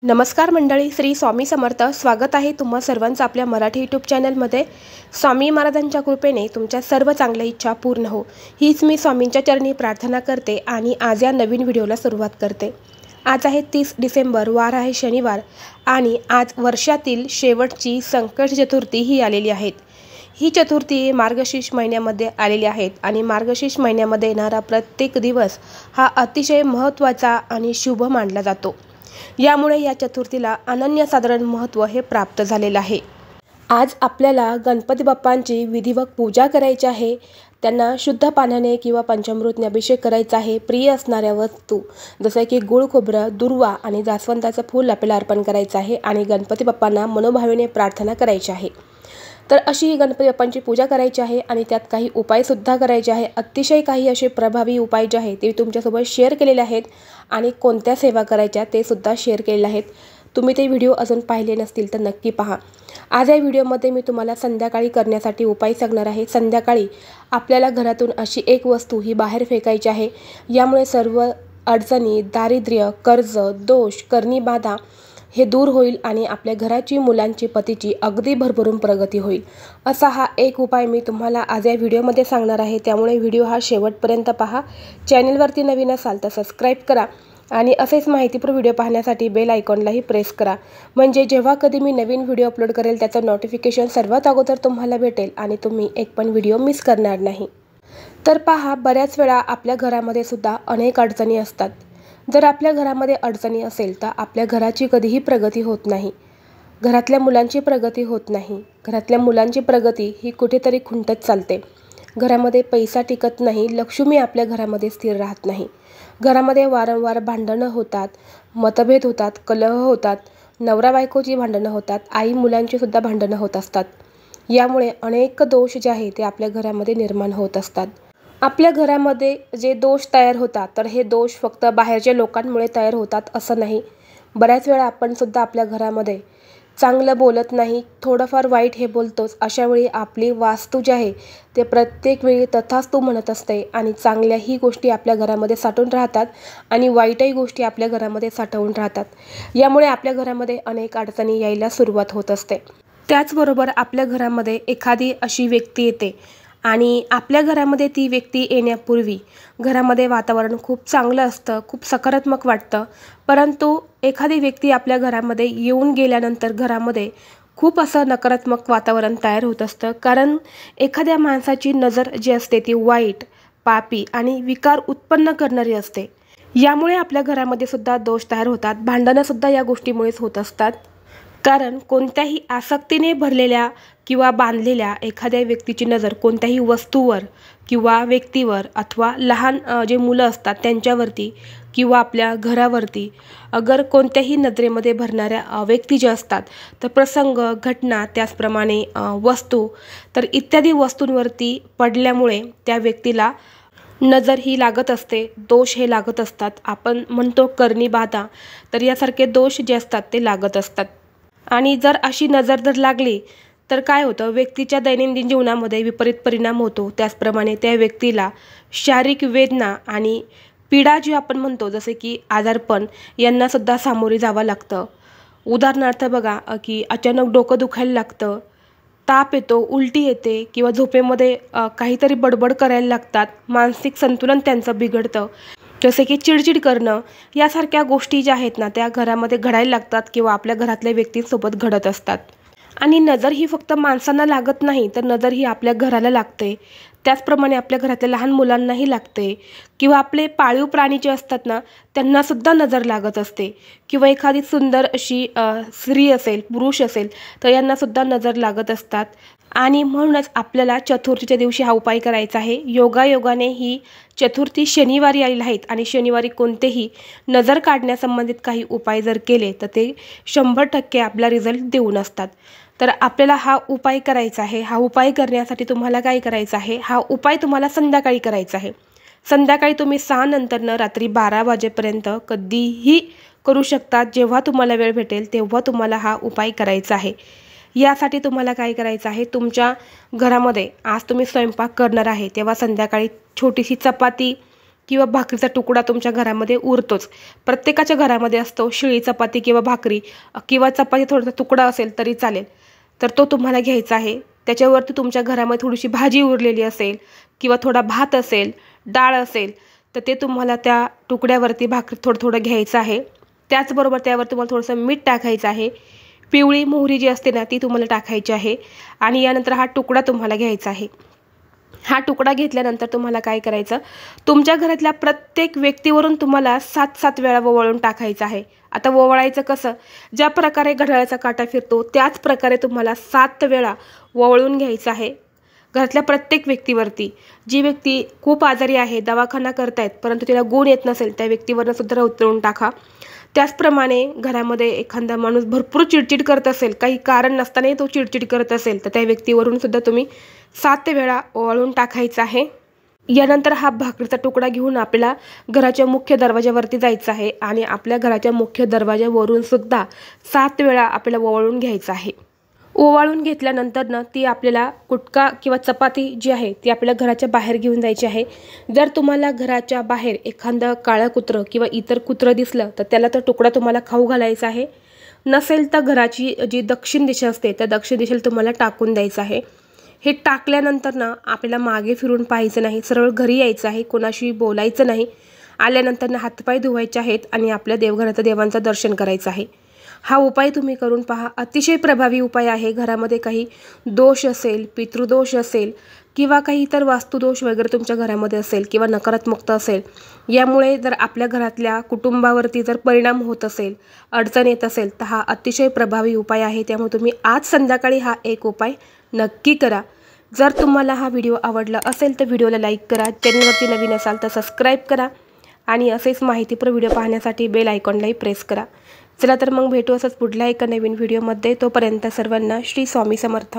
नमस्कार मंडळी, श्री स्वामी समर्थ. स्वागत आहे तुम्हा सर्वांचं आपल्या मराठी यूट्यूब चॅनलमध्ये. स्वामी महाराजांच्या कृपेने तुमच्या सर्व चांगल्या इच्छा पूर्ण हो, हीच मी स्वामींच्या चरणी प्रार्थना करते आणि आज या नवीन व्हिडिओला सुरुवात करते. आज आहे 30 डिसेंबर, वार आहे शनिवार आणि आज वर्षातील शेवटची संकट चतुर्थी ही आलेली आहे. ही चतुर्थी मार्गशीर्ष महिन्यामध्ये आलेली आहेत आणि मार्गशीर्ष महिन्यामध्ये येणारा प्रत्येक दिवस हा अतिशय महत्त्वाचा आणि शुभ मानला जातो. यामुळे या चतुर्थीला अनन्यसाधारण महत्त्व हे प्राप्त झालेलं आहे. आज आपल्याला गणपती बाप्पांची विधिवत पूजा करायची आहे. त्यांना शुद्ध पाण्याने किंवा पंचामृतने अभिषेक करायचा आहे. प्रिय असणाऱ्या वस्तू जसं की गुळ, खोबरं, दुर्वा आणि जास्वंदाचं फूल आपल्याला अर्पण करायचं आहे आणि गणपती बाप्पांना मनोभावेने प्रार्थना करायची आहे. तर अशी गणपती बाप्पांची पूजा करायची आहे आणि त्यात काही उपायसुद्धा करायचे आहे. अतिशय काही असे प्रभावी उपाय जे आहेत ते तुमच्यासोबत शेअर केलेले आहेत आणि कोणत्या सेवा करायच्या ते सुद्धा शेअर केलेले आहेत. तुम्ही ते व्हिडिओ अजून पाहिले नसतील तर नक्की पहा. आज या व्हिडिओमध्ये मी तुम्हाला संध्याकाळी करण्यासाठी उपाय सांगणार आहे. संध्याकाळी आपल्याला घरातून अशी एक वस्तू ही बाहेर फेकायची आहे. यामुळे सर्व अडचणी, दारिद्र्य, कर्ज, दोष, करणी बाधा हे दूर होईल आणि आपल्या घराची, मुलांची, पतीची अगदी भरभरून प्रगती होईल. असा हा एक उपाय मी तुम्हाला आज या व्हिडिओमध्ये सांगणार आहे. त्यामुळे व्हिडिओ हा शेवटपर्यंत पहा. चॅनलवरती नवीन असाल तर सबस्क्राईब करा आणि असेच माहितीपूर्ण व्हिडिओ पाहण्यासाठी बेल आयकॉनलाही प्रेस करा. म्हणजे जेव्हा कधी मी नवीन व्हिडिओ अपलोड करेल त्याचं नोटिफिकेशन सर्वात अगोदर तुम्हाला भेटेल आणि तुम्ही एक पण व्हिडिओ मिस करणार नाही. तर पहा, बऱ्याच वेळा आपल्या घरामध्ये सुद्धा अनेक अडचणी असतात. जर आपल्या घरामध्ये अडचणी असेल तर आपल्या घराची कधीही प्रगती होत नाही. घरातल्या मुलांची प्रगती होत नाही. घरातल्या मुलांची प्रगती ही कुठेतरी खुंटत चालते. घरामध्ये पैसा टिकत नाही. लक्ष्मी आपल्या घरामध्ये स्थिर राहत नाही. घरामध्ये वारंवार भांडणं होतात, मतभेद होतात, कलह होतात, नवरा बायकोची भांडणं होतात, आई मुलांची सुद्धा भांडणं होत असतात. यामुळे अनेक दोष जे आहे ते आपल्या घरामध्ये निर्माण होत असतात. आपल्या घरामध्ये जे दोष तयार होतात तर हे दोष फक्त बाहेरच्या लोकांमुळे तयार होतात असं नाही. बऱ्याच वेळा आपण सुद्धा आपल्या घरामध्ये चांगलं बोलत नाही, थोडंफार वाईट हे बोलतोच. अशा वेळी आपली वास्तू जी आहे ते प्रत्येक वेळी तथास्तु म्हणत असते आणि चांगल्याही गोष्टी आपल्या घरामध्ये साठवून राहतात आणि वाईटही गोष्टी आपल्या घरामध्ये साठवून राहतात. यामुळे आपल्या घरामध्ये अनेक अडचणी यायला सुरुवात होत असते. त्याचबरोबर आपल्या घरामध्ये एखादी अशी व्यक्ती येते आणि आपल्या घरामध्ये ती व्यक्ती येण्यापूर्वी घरामध्ये वातावरण खूप चांगलं असतं, खूप सकारात्मक वाटतं. परंतु एखादी व्यक्ती आपल्या घरामध्ये येऊन गेल्यानंतर घरामध्ये खूप असं नकारात्मक वातावरण तयार होत असतं. कारण एखाद्या माणसाची नजर जी असते ती वाईट, पापी आणि विकार उत्पन्न करणारी असते. यामुळे आपल्या घरामध्ये सुद्धा दोष तयार होतात. भांडणंसुद्धा या गोष्टीमुळेच होत असतात. कारण कोणत्याही आसक्तीने भरलेल्या किंवा बांधलेल्या एखाद्या व्यक्तीची नजर कोणत्याही वस्तूवर किंवा व्यक्तीवर अथवा लहान जे मुलं असतात त्यांच्यावरती किंवा आपल्या घरावरती अगर कोणत्याही नजरेमध्ये भरणाऱ्या व्यक्ती ज्या असतात तर प्रसंग, घटना, त्याचप्रमाणे वस्तू तर इत्यादी वस्तूंवरती पडल्यामुळे त्या व्यक्तीला नजर ही लागत असते, दोष हे लागत असतात. आपण म्हणतो करणी बाधा, तर यासारखे दोष जे असतात ते लागत असतात. आणि जर अशी नजर जर लागली तर काय होतं, व्यक्तीच्या दैनंदिन जीवनामध्ये विपरीत परिणाम होतो. त्याचप्रमाणे त्या व्यक्तीला शारीरिक वेदना आणि पीडा जी आपण म्हणतो जसे की आजारपण यांनासुद्धा सामोरे जावं लागतं. उदाहरणार्थ बघा की अचानक डोकं दुखायला लागतं, ताप येतो, उलटी येते किंवा झोपेमध्ये काहीतरी बडबड करायला लागतात, मानसिक संतुलन त्यांचं बिघडतं. जसे की चिडचिड करणं यासारख्या गोष्टी ज्या आहेत ना त्या घरामध्ये घडायला लागतात किंवा आपल्या घरातल्या व्यक्तींसोबत घडत असतात. आणि नजर ही फक्त माणसांना लागत नाही तर नजर ही आपल्या घराला लागते. त्याचप्रमाणे आपल्या घरातल्या लहान मुलांनाही लागते किंवा आपले पाळीव प्राणी जे असतात ना त्यांनासुद्धा नजर लागत असते किंवा एखादी सुंदर अशी स्त्री असेल, पुरुष असेल तर यांनासुद्धा नजर लागत असतात. आणि म्हणूनच आपल्याला चतुर्थीच्या दिवशी हा उपाय करायचा आहे. योगायोगाने ही चतुर्थी शनिवारी आलेली आहेत आणि शनिवारी कोणतेही नजर काढण्यासंबंधित काही उपाय जर केले तर ते 100% आपला रिझल्ट देऊन असतात. तर आपल्याला हा उपाय करायचा आहे. हा उपाय करण्यासाठी तुम्हाला काय करायचं आहे, हा उपाय तुम्हाला संध्याकाळी करायचा आहे. संध्याकाळी तुम्ही 6 नंतरनं रात्री 12 वाजेपर्यंत कधीही करू शकता. जेव्हा तुम्हाला वेळ भेटेल तेव्हा तुम्हाला हा उपाय करायचा आहे. यासाठी तुम्हाला काय करायचं आहे, तुमच्या घरामध्ये आज तुम्ही स्वयंपाक करणार आहे तेव्हा संध्याकाळी छोटीशी चपाती किंवा भाकरीचा तुकडा तुमच्या घरामध्ये उरतोच। प्रत्येकाच्या घरामध्ये असतो शिळी चपाती किंवा भाकरी किंवा चपाती थोडासा तुकडा असेल तरी चालेल, तर तो तुम्हाला घ्यायचा आहे। त्याच्यावरती तुमच्या घरामध्ये थोडीशी भाजी उरलेली असेल किंवा थोडा भात असेल, डाळ असेल, तर ते तुम्हाला त्या तुकड्यावरती भाकरी थोडं थोडं घ्यायचं आहे। त्याचबरोबर त्यावर तुम्हाला थोडंसं मीठ टाकायचं आहे। पिवळी मोहरी जी असते ना ती तुम्हाला टाकायची आहे आणि यानंतर हा तुकडा तुम्हाला घ्यायचा आहे। हा तुकडा घेतल्यानंतर तुम्हाला काय करायचं, तुमच्या घरातल्या प्रत्येक व्यक्तीवरून तुम्हाला 7-7 वेळा ओवाळून टाकायचं आहे। आता ओवाळायचं कसं, ज्या प्रकारे घड्याळाचा काटा फिरतो त्याच प्रकारे तुम्हाला 7 वेळा ओवाळून घ्यायचं आहे घरातल्या प्रत्येक व्यक्तीवरती। जी व्यक्ती खूप आजारी आहे, दवाखाना करतायत परंतु तिला गुण येत नसेल, त्या व्यक्तीवरनं सुद्धा उतरवून टाका। त्याचप्रमाणे घरामध्ये एखादा माणूस भरपूर चिडचिड करत असेल, काही कारण नसतानाही तो चिडचिड करत असेल, तर त्या व्यक्तीवरून सुद्धा तुम्ही 7 वेळा ओवाळून टाकायचं आहे। यानंतर हा भाकरीचा तुकडा घेऊन आपल्याला घराच्या मुख्य दरवाजावरती जायचं आहे आणि आपल्या घराच्या मुख्य दरवाजावरून सुद्धा 7 वेळा आपल्याला ओवाळून घ्यायचं आहे। ओवाळून घेतल्यानंतर ना ती आपल्याला कुटका किंवा चपाती जी आहे ती आपल्या घराच्या बाहेर घेऊन जायची आहे। जर तुम्हाला घराच्या बाहेर एखादं काळं कुत्रं किंवा इतर कुत्रं दिसलं तर त्याला तो तुकडा तुम्हाला खाऊ घालायचा आहे। नसेल तर घराची जी दक्षिण दिशा असते त्या दक्षिण दिशेला तुम्हाला टाकून द्यायचं आहे। हे टाकल्यानंतर ना आपल्याला मागे फिरून पाहायचं नाही, सरळ घरी यायचं आहे, कोणाशी बोलायचं नाही। आल्यानंतर ना हातपाय धुवायचे आहेत आणि आपल्या देवघराचं देवांचं दर्शन करायचं आहे। हा उपाय तुम्ही करून पहा, अतिशय प्रभावी उपाय आहे। घरामध्ये काही दोष असेल, पितृदोष असेल किंवा काही इतर वास्तुदोष वगैरे तुमच्या घरामध्ये असेल किंवा नकारात्मकता असेल, यामुळे जर आपल्या घरातल्या कुटुंबावरती जर परिणाम होत असेल, अडचण येत असेल, तर हा अतिशय प्रभावी उपाय आहे। त्यामुळे तुम्ही आज संध्याकाळी हा एक उपाय नक्की करा। जर तुम्हाला हा व्हिडिओ आवडला असेल तर व्हिडिओला लाईक करा, चॅनलवरती नवीन असाल तर सबस्क्राईब करा आणि असेच माहितीपूर्ण व्हिडिओ पाहण्यासाठी बेल आयकॉनलाही प्रेस करा। चला तर मग भेटू असंच पुढल्या एका नवीन व्हिडिओमध्ये। तोपर्यंत सर्वांना श्री स्वामी समर्थ।